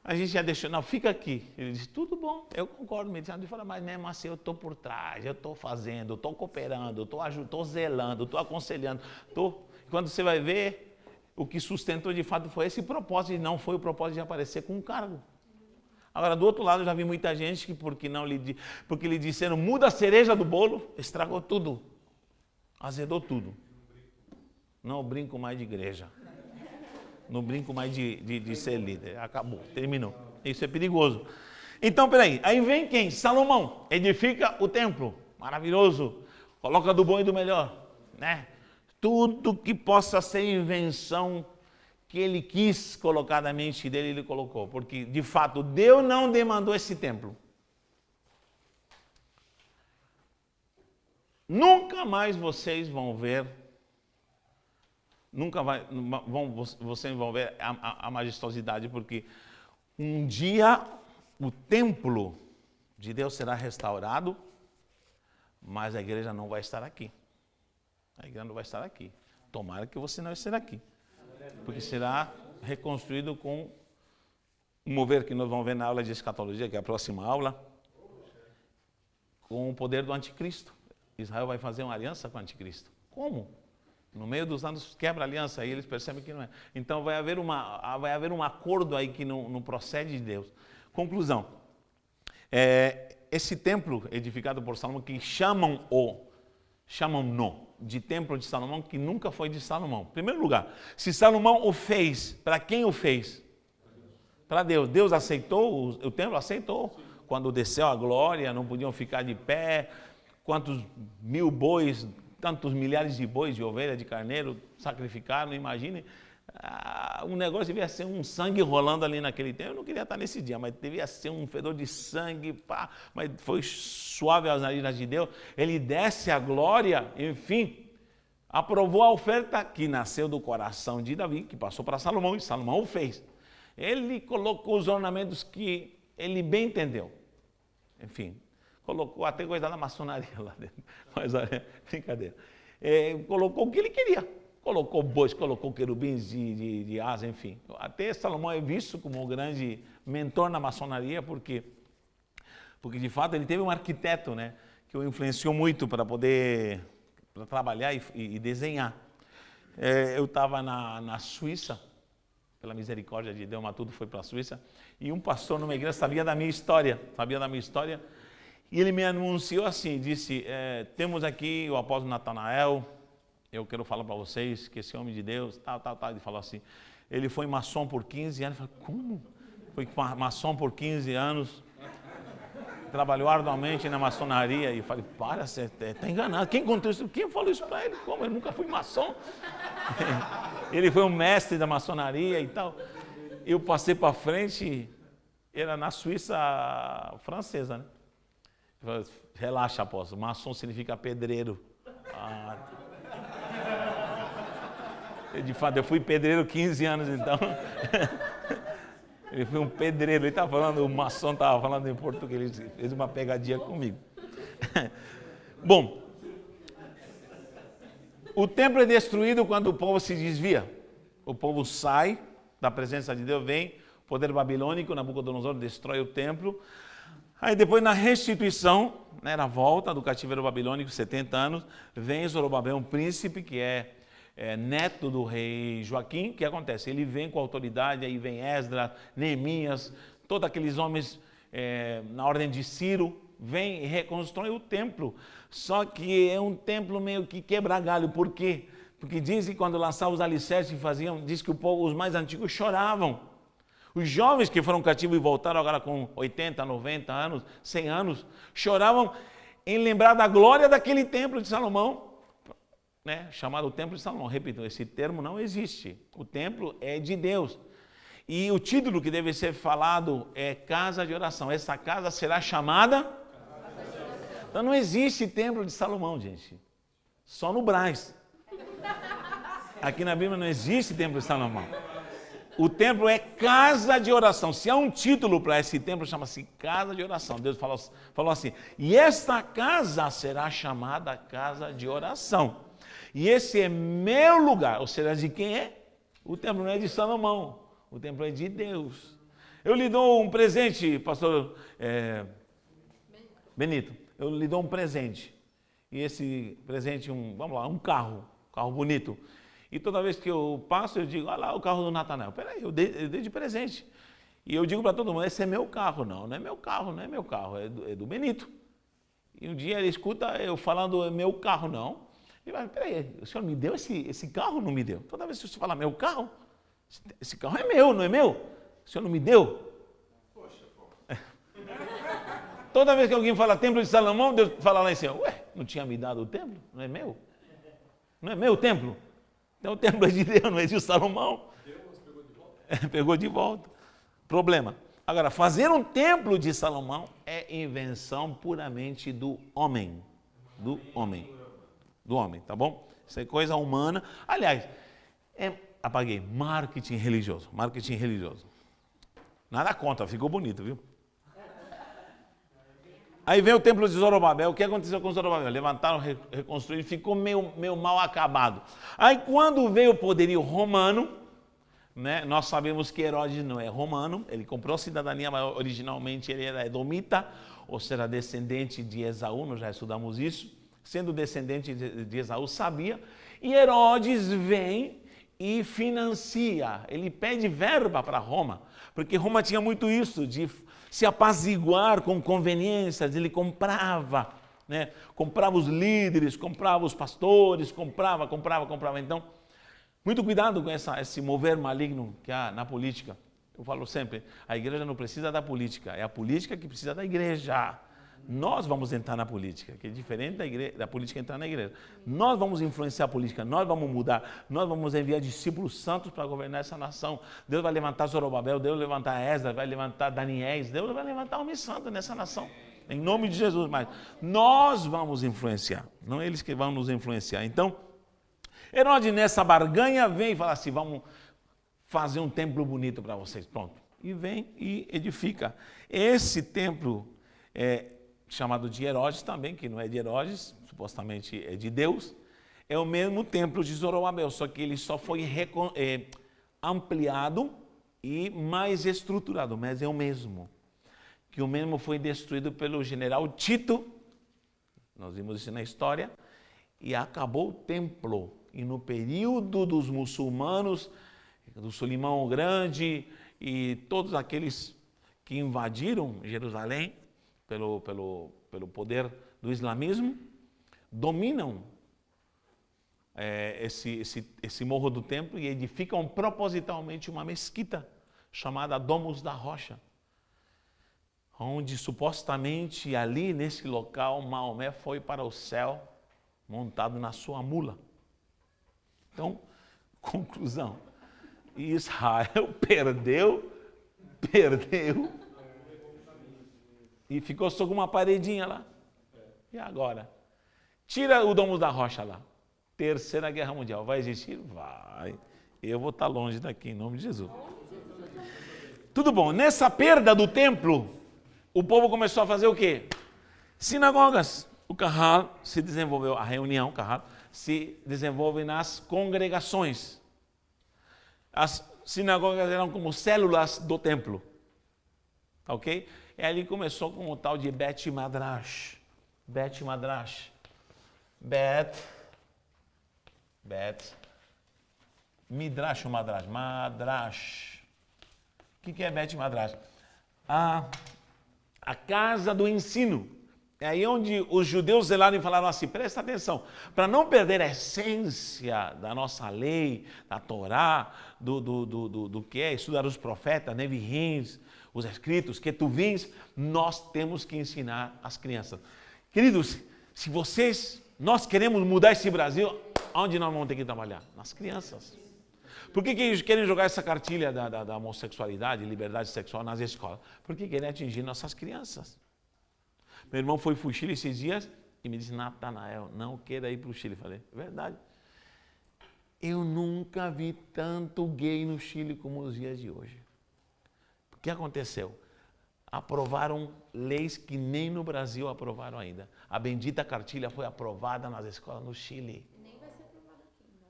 a gente já deixou, não, fica aqui. Ele diz, tudo bom, eu concordo, me deixando de fora, mas mesmo assim eu estou por trás, eu estou fazendo, eu estou cooperando, eu estou zelando, estou aconselhando. Quando você vai ver, o que sustentou de fato foi esse propósito, e não foi o propósito de aparecer com um cargo. Agora, do outro lado, eu já vi muita gente que, porque lhe disseram, muda a cereja do bolo, estragou tudo, azedou tudo. Não brinco mais de igreja. Não brinco mais de ser líder. Acabou, terminou. Isso é perigoso. Então, peraí. Aí vem quem? Salomão. Edifica o templo. Maravilhoso. Coloca do bom e do melhor. Né? Tudo que possa ser invenção que ele quis colocar na mente dele, ele colocou. Porque, de fato, Deus não demandou esse templo. Nunca mais vocês vão ver... vocês vão ver a majestosidade, porque um dia o templo de Deus será restaurado, mas a igreja não vai estar aqui. A igreja não vai estar aqui. Tomara que você não esteja aqui, porque será reconstruído com um mover que nós vamos ver na aula de escatologia, que é a próxima aula, com o poder do anticristo. Israel vai fazer uma aliança com o anticristo. Como? No meio dos anos quebra a aliança, aí eles percebem que não é. Então vai haver um acordo aí que não procede de Deus. Conclusão. Esse templo edificado por Salomão, que chamam-no de templo de Salomão, que nunca foi de Salomão. Em primeiro lugar, se Salomão o fez, para quem o fez? Para Deus. Deus aceitou, o templo aceitou. Quando desceu a glória, não podiam ficar de pé. Quantos mil bois, tantos milhares de bois, de ovelha, de carneiro sacrificaram, imagine. Um negócio devia ser um sangue rolando ali naquele tempo. Eu não queria estar nesse dia, mas devia ser um fedor de sangue, pá, mas foi suave às narinas de Deus. Ele desce a glória, enfim, aprovou a oferta que nasceu do coração de Davi, que passou para Salomão, e Salomão o fez. Ele colocou os ornamentos que ele bem entendeu. Enfim, colocou até coisa da maçonaria lá dentro, mas olha, brincadeira. Colocou o que ele queria. Colocou bois, colocou querubins de asa, enfim. Até Salomão é visto como um grande mentor na maçonaria, porque de fato ele teve um arquiteto, né, que o influenciou muito para poder trabalhar e desenhar. Eu estava na Suíça, pela misericórdia de Deus, Matuto foi para a Suíça, e um pastor numa igreja sabia da minha história, e ele me anunciou assim, disse, temos aqui o apóstolo Natanael, eu quero falar para vocês que esse homem de Deus, tal, ele falou assim, ele foi maçom por 15 anos, eu falei, como? Foi maçom por 15 anos, trabalhou arduamente na maçonaria, e eu falei, para, você está enganado, quem contou isso? Quem falou isso para ele? Como? Eu nunca fui maçom. Ele foi um mestre da maçonaria e tal. Eu passei para frente, era na Suíça francesa, né? Eu falei, relaxa, apóstolo, maçom significa pedreiro. De fato, eu fui pedreiro 15 anos, então. Ele foi um pedreiro, ele estava falando, o maçom estava falando em português, ele fez uma pegadinha comigo. Bom, o templo é destruído quando o povo se desvia. O povo sai da presença de Deus, vem, o poder babilônico, Nabucodonosor destrói o templo. Aí depois na restituição, né, na volta do cativeiro babilônico, 70 anos, vem Zorobabel, um príncipe que é neto do rei Joaquim. O que acontece? Ele vem com autoridade, aí vem Esdras, Neemias, todos aqueles homens na ordem de Ciro, vêm e reconstroem o templo. Só que é um templo meio que quebra-galho. Por quê? Porque dizem que quando lançavam os alicerces diz que os mais antigos choravam. Os jovens que foram cativos e voltaram agora com 80, 90 anos, 100 anos, choravam em lembrar da glória daquele templo de Salomão, né? Chamado Templo de Salomão. Repito, esse termo não existe. O templo é de Deus. E o título que deve ser falado é Casa de Oração. Essa casa será chamada? Então não existe Templo de Salomão, gente. Só no Brás. Aqui na Bíblia não existe Templo de Salomão. O templo é casa de oração. Se há um título para esse templo, chama-se casa de oração. Deus falou assim, e esta casa será chamada casa de oração. E esse é meu lugar. Ou seja, de quem é? O templo não é de Salomão. O templo é de Deus. Eu lhe dou um presente, pastor Benito. Eu lhe dou um presente. E esse presente, um carro bonito. E toda vez que eu passo, eu digo, olha lá o carro do Natanael. Peraí, eu dei de presente. E eu digo para todo mundo, esse é meu carro. Não é meu carro, é do Benito. E um dia ele escuta eu falando, é meu carro, não. Ele vai, peraí, o senhor me deu esse carro ou não me deu? Toda vez que você fala meu carro, esse carro é meu, não é meu? O senhor não me deu? Poxa, pô. Toda vez que alguém fala templo de Salomão, Deus fala lá em cima, ué, não tinha me dado o templo? Não é meu? Não é meu o templo? Então o templo é de Deus, não é de Salomão. Deus pegou de volta. Pegou de volta. Problema. Agora, fazer um templo de Salomão é invenção puramente do homem. Do homem, tá bom? Isso é coisa humana. Aliás, apaguei, marketing religioso. Nada contra, ficou bonito, viu? Aí vem o templo de Zorobabel. O que aconteceu com Zorobabel? Levantaram, reconstruíram, ficou meio mal acabado. Aí quando veio o poderio romano, né, nós sabemos que Herodes não é romano, ele comprou cidadania, mas originalmente ele era edomita, ou seja, descendente de Esaú, nós já estudamos isso. Sendo descendente de Esaú, sabia. E Herodes vem e financia, ele pede verba para Roma, porque Roma tinha muito isso de se apaziguar com conveniências. Ele comprava, né? Comprava os líderes, comprava os pastores, comprava. Então, muito cuidado com esse mover maligno que há na política. Eu falo sempre, a igreja não precisa da política, é a política que precisa da igreja. Nós vamos entrar na política, que é diferente da política entrar na igreja. Nós vamos influenciar a política, nós vamos mudar, nós vamos enviar discípulos santos para governar essa nação. Deus vai levantar Zorobabel, Deus vai levantar Esdras, vai levantar Daniéis, Deus vai levantar homem santo nessa nação. Em nome de Jesus, mas nós vamos influenciar, não eles que vão nos influenciar. Então, Herodes nessa barganha vem e fala assim, vamos fazer um templo bonito para vocês, pronto. E vem e edifica. Esse templo chamado de Herodes também, que não é de Herodes, supostamente é de Deus, é o mesmo templo de Zorobabel, só que ele só foi ampliado e mais estruturado, mas é o mesmo. Que o mesmo foi destruído pelo general Tito, nós vimos isso na história, e acabou o templo. E no período dos muçulmanos, do Solimão Grande e todos aqueles que invadiram Jerusalém, pelo poder do islamismo, dominam esse morro do templo e edificam propositalmente uma mesquita chamada Domus da Rocha, onde supostamente ali nesse local Maomé foi para o céu montado na sua mula. Então, conclusão, Israel perdeu e ficou só com uma paredinha lá. E agora? Tira o Domus da Rocha lá. Terceira Guerra Mundial. Vai existir? Vai. Eu vou estar longe daqui, em nome de Jesus. Tudo bom. Nessa perda do templo, o povo começou a fazer o quê? Sinagogas. O Kahal se desenvolveu, a reunião, Kahal, se desenvolve nas congregações. As sinagogas eram como células do templo. Ok? E ali começou com o tal de Bet Madrash. Midrash ou Madrash? Madrash. O que é Bet Madrash? a casa do ensino. É aí onde os judeus zelaram e falaram assim, presta atenção, para não perder a essência da nossa lei, da Torá, do que é estudar os profetas, Nevi'im, os escritos, Ketuvim, nós temos que ensinar as crianças. Queridos, se nós queremos mudar esse Brasil, onde nós vamos ter que trabalhar? Nas crianças. Por que eles querem jogar essa cartilha da homossexualidade, liberdade sexual nas escolas? Porque querem atingir nossas crianças. Meu irmão foi para o Chile esses dias e me disse, Natanael, não queira ir para o Chile. Eu falei, verdade. Eu nunca vi tanto gay no Chile como nos dias de hoje. O que aconteceu? Aprovaram leis que nem no Brasil aprovaram ainda. A bendita cartilha foi aprovada nas escolas no Chile. Nem vai ser aprovada aqui, não.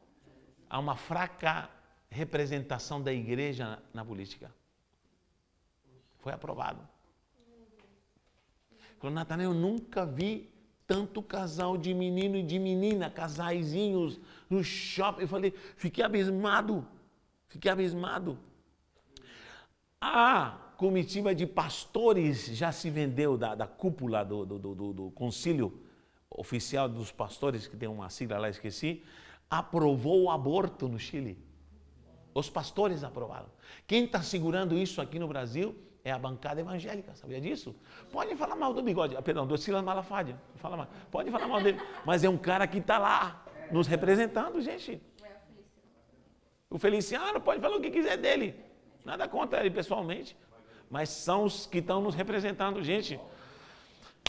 Há uma fraca representação da igreja na política. Foi aprovado. Falei, Natanael, eu nunca vi tanto casal de menino e de menina, casaizinhos no shopping. Eu falei, fiquei abismado. A comitiva de pastores já se vendeu da cúpula do concílio oficial dos pastores, que tem uma sigla lá, esqueci, aprovou o aborto no Chile. Os pastores aprovaram. Quem está segurando isso aqui no Brasil é a bancada evangélica, sabia disso? Pode falar mal do Bigode, perdão, do Silas Malafaia, pode falar mal dele, mas é um cara que está lá, nos representando, gente. O Feliciano pode falar o que quiser dele, nada contra ele pessoalmente, mas são os que estão nos representando, gente.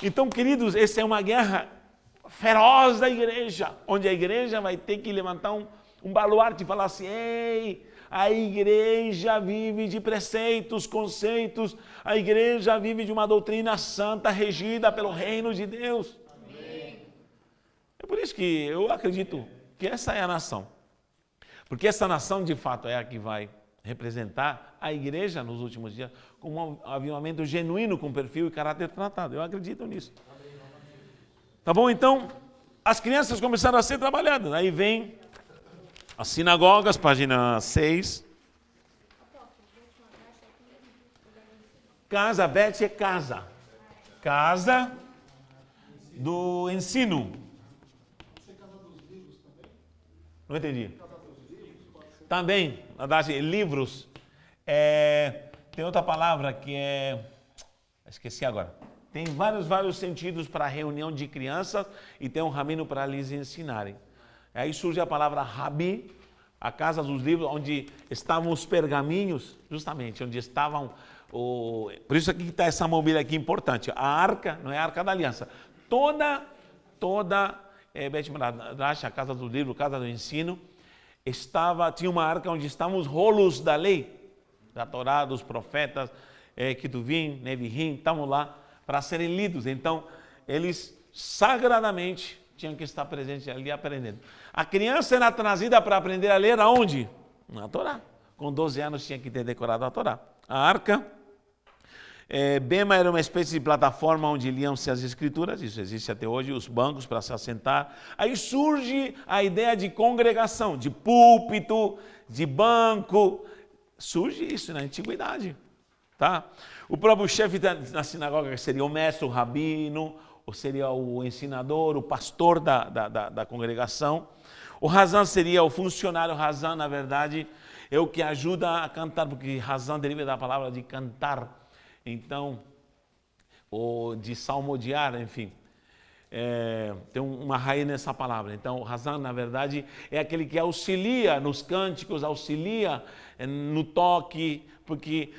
Então, queridos, essa é uma guerra feroz da igreja, onde a igreja vai ter que levantar um baluarte e falar assim, ei, a igreja vive de preceitos, conceitos, a igreja vive de uma doutrina santa regida pelo reino de Deus. Amém. É por isso que eu acredito que essa é a nação. Porque essa nação, de fato, é a que vai representar a igreja nos últimos dias como um avivamento genuíno, com perfil e caráter tratado. Eu acredito nisso. Tá bom? Então, as crianças começaram a ser trabalhadas. Aí vem as sinagogas, página 6. Casa, Beth é casa. Casa do ensino. Não entendi. Também, na verdade, livros. Tem outra palavra que esqueci agora. Tem vários sentidos para a reunião de crianças e tem um rabino para lhes ensinarem. Aí surge a palavra Rabi, a casa dos livros, onde estavam os pergaminhos, justamente, onde estavam... Por isso aqui está essa mobília aqui importante. A arca, não é a arca da aliança. Toda Bet Midrash, a casa dos livros, a casa do ensino, tinha uma arca onde estavam os rolos da lei, da Torá, dos profetas, Ketuvim, Nevi'im, estavam lá para serem lidos. Então, eles sagradamente tinham que estar presentes ali aprendendo. A criança era trazida para aprender a ler aonde? Na Torá. Com 12 anos tinha que ter decorado a Torá. A arca, Bema era uma espécie de plataforma onde liam-se as escrituras, isso existe até hoje, os bancos para se assentar. Aí surge a ideia de congregação, de púlpito, de banco. Surge isso na antiguidade. Tá? O próprio chefe da sinagoga seria o mestre, o rabino, ou seria o ensinador, o pastor da congregação. O Razan seria o funcionário. Razan, na verdade, é o que ajuda a cantar, porque Razan deriva da palavra de cantar. Então, ou de salmodiar, enfim. Tem uma raiz nessa palavra. Então, o Razan, na verdade, é aquele que auxilia nos cânticos, auxilia no toque, porque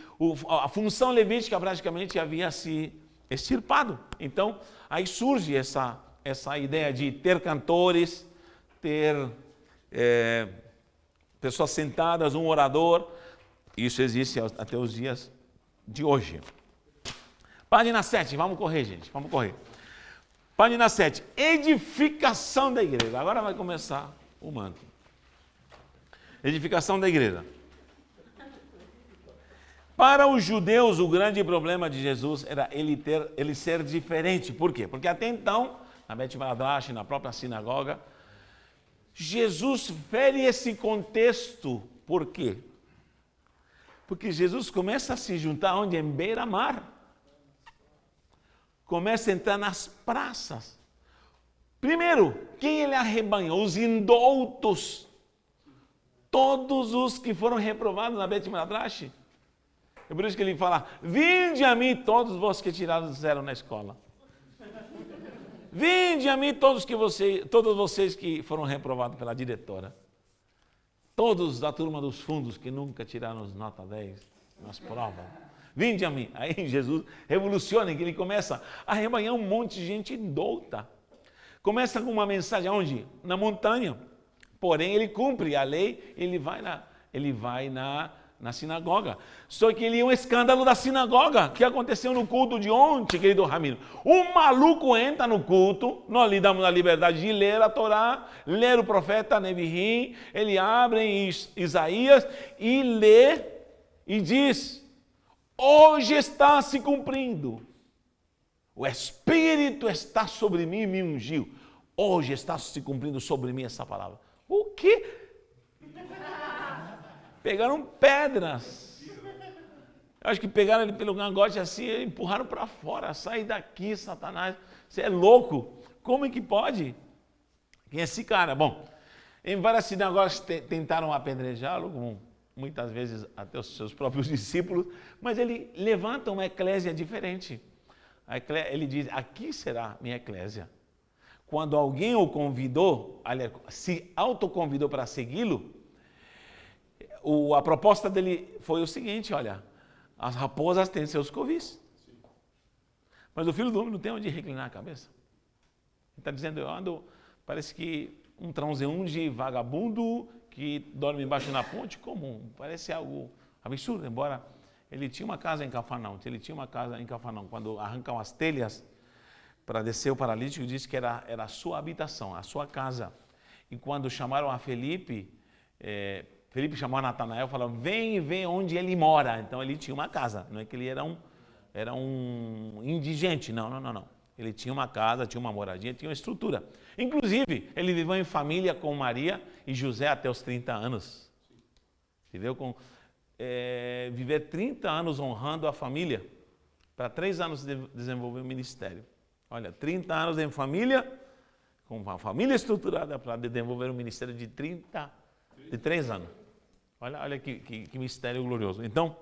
a função levítica praticamente havia se extirpado. Então, aí surge essa ideia de ter cantores, ter pessoas sentadas, um orador. Isso existe até os dias de hoje. Página 7, vamos correr, gente, vamos correr. Página 7, edificação da igreja. Agora vai começar o manto. Edificação da igreja. Para os judeus, o grande problema de Jesus era ele ser diferente. Por quê? Porque até então, na Bet Midrash, na própria sinagoga, Jesus fere esse contexto. Por quê? Porque Jesus começa a se juntar onde? Em beira-mar. Começa a entrar nas praças. Primeiro, quem ele arrebanha? Os indoutos. Todos os que foram reprovados na Bet Midrash. É por isso que ele fala, vinde a mim todos vós que tiraram zero na escola. Vinde a mim todos vocês que foram reprovados pela diretora. Todos da turma dos fundos que nunca tiraram nota 10 nas provas. Vinde a mim. Aí Jesus revoluciona, que ele começa a arrebanhar um monte de gente indouta. Começa com uma mensagem onde? Na montanha. Porém, ele cumpre a lei, ele vai na sinagoga. Só que ele é um escândalo da sinagoga, que aconteceu no culto de ontem, querido Ramiro. Um maluco entra no culto, nós lhe damos a liberdade de ler a Torá, ler o profeta Neviim, ele abre em Isaías e lê e diz, hoje está se cumprindo. O Espírito está sobre mim e me ungiu. Hoje está se cumprindo sobre mim essa palavra. O quê? Pegaram pedras. Eu acho que pegaram ele pelo cangote assim e empurraram para fora. Sai daqui, Satanás. Você é louco. Como é que pode? Quem é esse cara? Bom, em várias sinagogas tentaram apedrejá-lo, como muitas vezes até os seus próprios discípulos, mas ele levanta uma eclésia diferente. Ele diz, aqui será minha eclésia. Quando alguém o convidou, aliás, se autoconvidou para segui-lo, a proposta dele foi o seguinte, olha, as raposas têm seus covis, mas o filho do homem não tem onde reclinar a cabeça. Ele está dizendo, eu ando, parece que um transeunte vagabundo que dorme embaixo da ponte comum, parece algo absurdo, embora ele tinha uma casa em Cafarnaum, quando arrancam as telhas para descer o paralítico, disse que era a sua habitação, a sua casa. E quando chamaram a Felipe, Felipe chamou a Natanael e falou, vem e vê onde ele mora. Então ele tinha uma casa, não é que ele era um indigente, não. Ele tinha uma casa, tinha uma moradia, tinha uma estrutura. Inclusive, ele viveu em família com Maria e José até os 30 anos. Viver 30 anos honrando a família, para 3 anos desenvolver o ministério. Olha, 30 anos em família, com uma família estruturada para desenvolver um ministério de 3 anos. Olha que mistério glorioso. Então,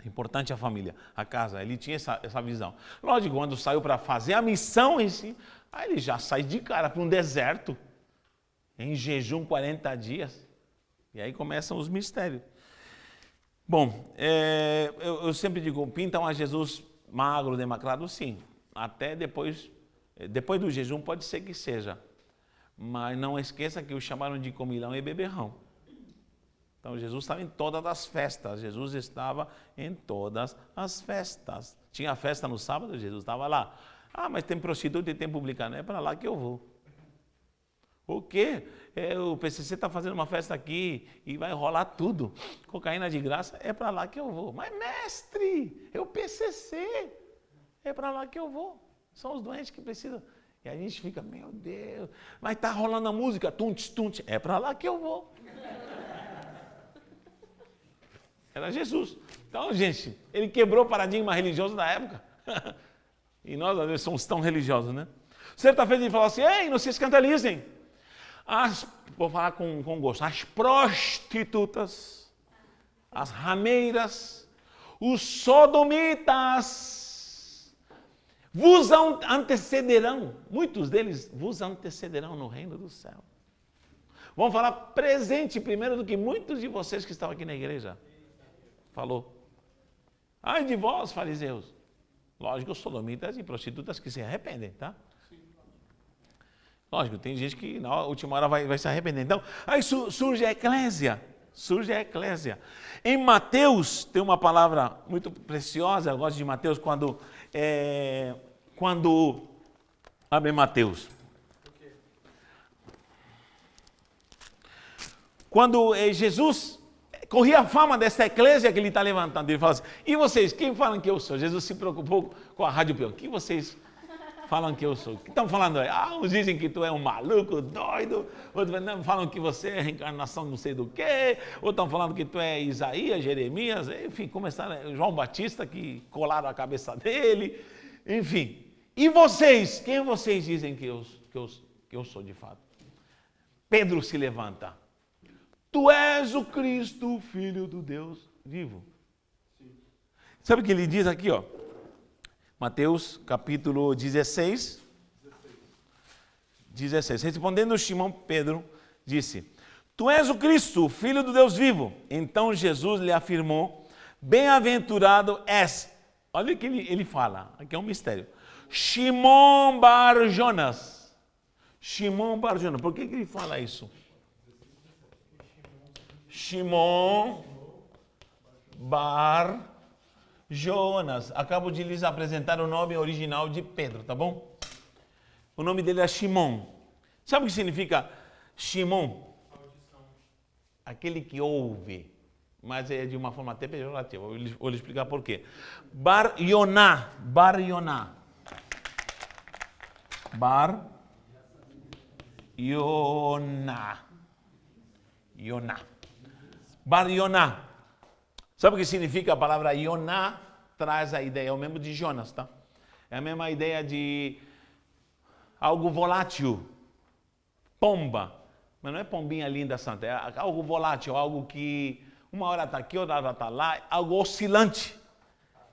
é importante a família, a casa, ele tinha essa visão. Lógico, quando saiu para fazer a missão em si, aí ele já sai de cara para um deserto, em jejum 40 dias, e aí começam os mistérios. Bom, eu sempre digo, pintam a Jesus magro, demacrado, sim. Até depois do jejum pode ser que seja. Mas não esqueça que o chamaram de comilão e beberrão. Então Jesus estava em todas as festas. Jesus estava em todas as festas. Tinha festa no sábado, Jesus estava lá. Ah, mas tem prostituta e tem publicano. É para lá que eu vou. O quê? O PCC está fazendo uma festa aqui e vai rolar tudo. Cocaína de graça, é para lá que eu vou. Mas mestre, é o PCC. É para lá que eu vou. São os doentes que precisam. E a gente fica, meu Deus, mas está rolando a música, tuntes, tuntes. É para lá que eu vou. Era Jesus. Então, gente, ele quebrou o paradigma religioso da época. E nós, às vezes, somos tão religiosos, né? Certa vez ele falou assim, ei, não se escandalizem. Vou falar com gosto, as prostitutas, as rameiras, os sodomitas, vos antecederão, muitos deles vos antecederão no reino do céu. Vamos falar presente primeiro do que muitos de vocês que estão aqui na igreja. Falou. Ai de vós, fariseus. Lógico, sodomitas e prostitutas que se arrependem, tá? Lógico, tem gente que na última hora vai se arrepender. Então, aí surge a eclésia. Em Mateus, tem uma palavra muito preciosa, eu gosto de Mateus, quando abre Mateus. Quando Jesus corria a fama dessa eclésia que ele está levantando, ele fala assim, e vocês, quem falam que eu sou? Jesus se preocupou com a rádio peão. Falam que eu sou. O que estão falando aí? Uns dizem que tu é um maluco, doido. Outros falam que você é a reencarnação não sei do quê. Outros estão falando que tu é Isaías, Jeremias. Enfim, começaram. João Batista, que colaram a cabeça dele. Enfim. E vocês? Quem vocês dizem que eu sou de fato? Pedro se levanta. Tu és o Cristo, Filho do Deus vivo. Sabe o que ele diz aqui, ó? Mateus capítulo 16. Respondendo Simão Pedro, disse: Tu és o Cristo, Filho do Deus vivo. Então Jesus lhe afirmou: Bem-aventurado és. Olha o que ele fala, aqui é um mistério. Shimon Bar Jonas. Shimon Bar Jonas. Por que ele fala isso? Shimon Bar Jonas. Acabo de lhes apresentar o nome original de Pedro, tá bom? O nome dele é Shimon. Sabe o que significa Shimon? Aquele que ouve. Mas é de uma forma até pejorativa. Vou lhe explicar por quê. Bar Yoná. Bar Yoná. Bar Yoná. Yoná. Bar Yoná. Sabe o que significa a palavra Yoná? Traz a ideia, é o mesmo de Jonas, tá? É a mesma ideia de algo volátil, pomba. Mas não é pombinha linda, santa, é algo volátil, algo que uma hora está aqui, outra hora está lá, algo oscilante,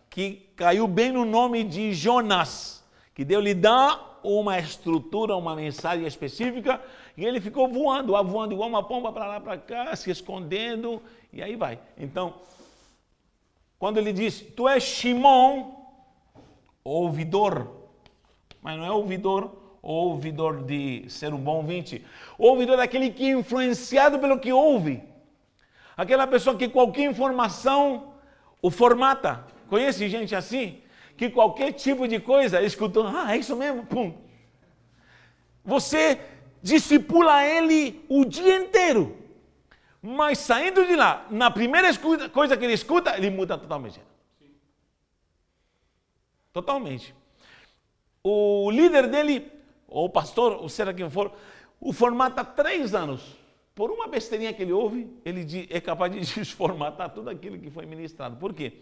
que caiu bem no nome de Jonas, que Deus lhe dá uma estrutura, uma mensagem específica, e ele ficou voando igual uma pomba para lá, para cá, se escondendo, e aí vai. Então, quando ele diz, tu és Shimon, ouvidor, mas não é ouvidor de ser um bom ouvinte, ouvidor daquele que é influenciado pelo que ouve, aquela pessoa que qualquer informação o formata. Conhece gente assim? Que qualquer tipo de coisa, escutou, é isso mesmo, pum. Você discipula ele o dia inteiro. Mas saindo de lá, na primeira coisa que ele escuta, ele muda totalmente. Totalmente. O líder dele, ou o pastor, ou seja quem for, o formata 3 anos. Por uma besteirinha que ele ouve, ele é capaz de desformatar tudo aquilo que foi ministrado. Por quê?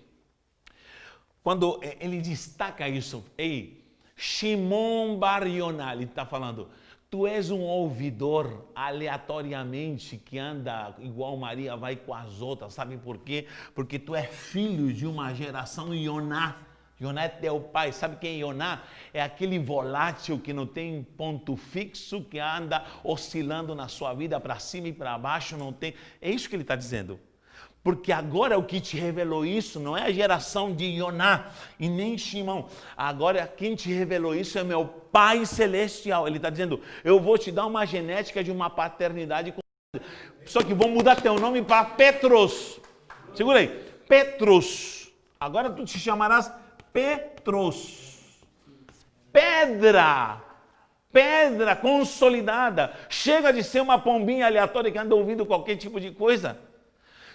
Quando ele destaca isso, Shimon Bar Yoná, ele está falando, tu és um ouvidor aleatoriamente que anda igual Maria vai com as outras, sabe por quê? Porque tu é filho de uma geração Yoná. Yoná é teu pai. Sabe quem é Yoná? É aquele volátil que não tem ponto fixo, que anda oscilando na sua vida para cima e para baixo, não tem. É isso que ele está dizendo. Porque agora o que te revelou isso não é a geração de Yoná e nem Shimão. Agora quem te revelou isso é meu Pai Celestial. Ele está dizendo, eu vou te dar uma genética de uma paternidade. Só que vou mudar teu nome para Petros. Segura aí. Petros. Agora tu te chamarás Petros. Pedra consolidada. Chega de ser uma pombinha aleatória que anda ouvindo qualquer tipo de coisa.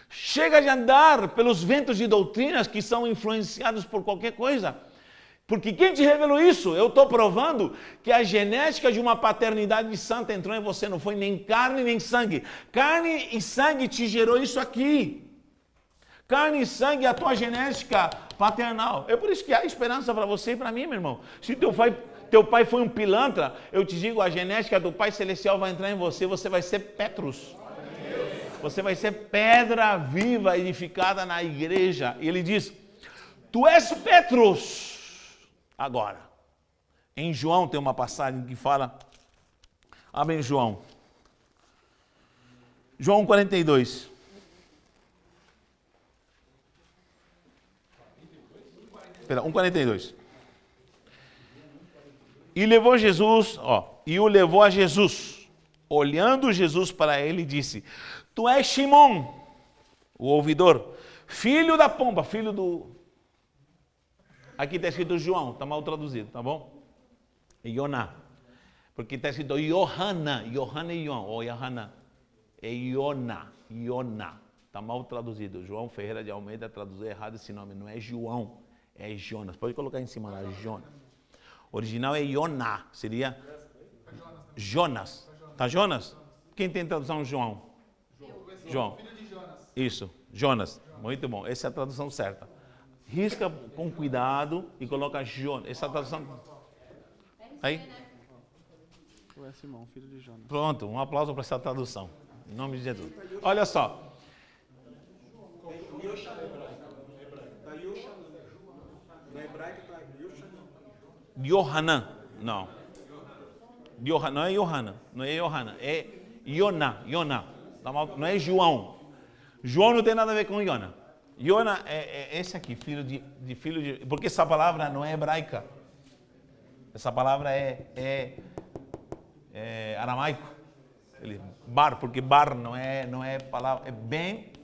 Chega de andar pelos ventos de doutrinas que são influenciados por qualquer coisa. Porque quem te revelou isso? Eu estou provando que a genética de uma paternidade santa entrou em você, não foi nem carne nem sangue. Carne e sangue te gerou isso aqui. Carne e sangue é a tua genética paternal. É por isso que há esperança para você e para mim, meu irmão. Se teu pai foi um pilantra, eu te digo, a genética do Pai Celestial vai entrar em você, você vai ser Petros. Você vai ser pedra viva edificada na igreja. E ele diz, tu és Petros. Agora, em João tem uma passagem que fala, abre em João 42. Espera, 1,42. E levou Jesus, e o levou a Jesus. Olhando Jesus para ele, disse, tu és Shimon, o ouvidor, filho da pomba, filho do... Aqui está escrito João, está mal traduzido, tá bom? Yoná. Porque está escrito Yohana, Yohana e João, ou Yohana. É Yoná, Yoná. Está mal traduzido. João Ferreira de Almeida traduziu errado esse nome, não é João, é Jonas. Pode colocar em cima lá, Jonas. Original é Yoná, seria Jonas. Tá Jonas? Quem tem tradução João? João. Isso, Jonas. Muito bom, essa é a tradução certa. Risca com cuidado e coloca Jonas. Essa tradução... Aí? O Simão, filho de Jonas. Pronto, um aplauso para essa tradução. Em nome de Jesus. Olha só. Yohanan, não. Não é Yohanan, não é Yohanan, é Yoná. Não é João. João não tem nada a ver com Yoná. Yoná é esse aqui, filho de. Porque essa palavra não é hebraica. Essa palavra é aramaico. Bar, porque bar não é palavra,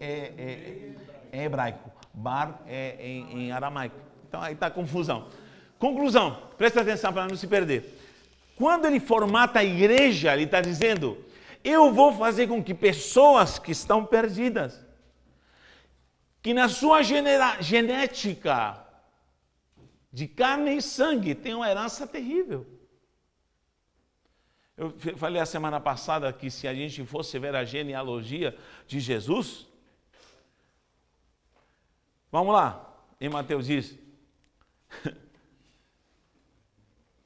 é hebraico. Bar é em aramaico. Então aí está a confusão. Conclusão, presta atenção para não se perder. Quando ele formata a igreja, ele está dizendo: eu vou fazer com que pessoas que estão perdidas, que na sua genética de carne e sangue tenham uma herança terrível. Eu falei a semana passada que se a gente fosse ver a genealogia de Jesus, vamos lá, em Mateus diz,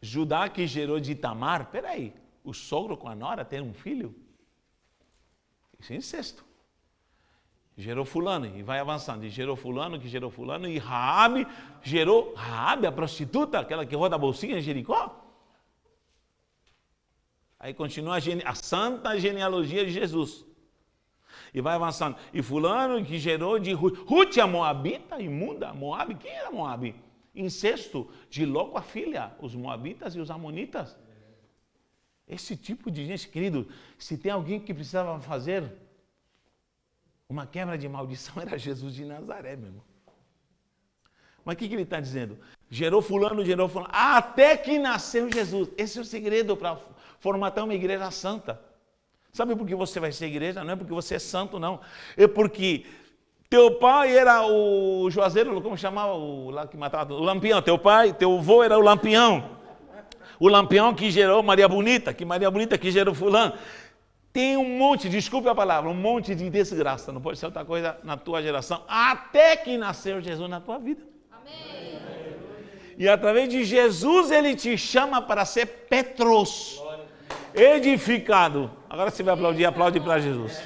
Judá que gerou de Tamar, peraí, o sogro com a nora tem um filho? Isso é incesto. Gerou fulano, e vai avançando, e gerou fulano, que gerou fulano, e Raabe gerou, Raabe, a prostituta, aquela que roda a bolsinha em Jericó. Aí continua a santa genealogia de Jesus. E vai avançando. E fulano que gerou de Ruth. Ruth, a moabita, imunda. Moabe, quem era Moabe? Incesto de Ló com a filha. Os moabitas e os amonitas. Esse tipo de gente, querido, se tem alguém que precisava fazer uma quebra de maldição, era Jesus de Nazaré, meu irmão. Mas o que ele está dizendo? Gerou fulano, até que nasceu Jesus. Esse é o segredo para formatar uma igreja santa. Sabe por que você vai ser igreja? Não é porque você é santo, não. É porque teu pai era o Juazeiro, como chamava o lá que matava? O Lampião. Teu avô era o Lampião. O Lampião que gerou Maria Bonita, que gerou fulano. Tem um monte, desculpe a palavra, um monte de desgraça. Não pode ser outra coisa na tua geração. Até que nasceu Jesus na tua vida. Amém. E através de Jesus ele te chama para ser Petros, edificado. Agora você vai aplaudir, aplaude para Jesus.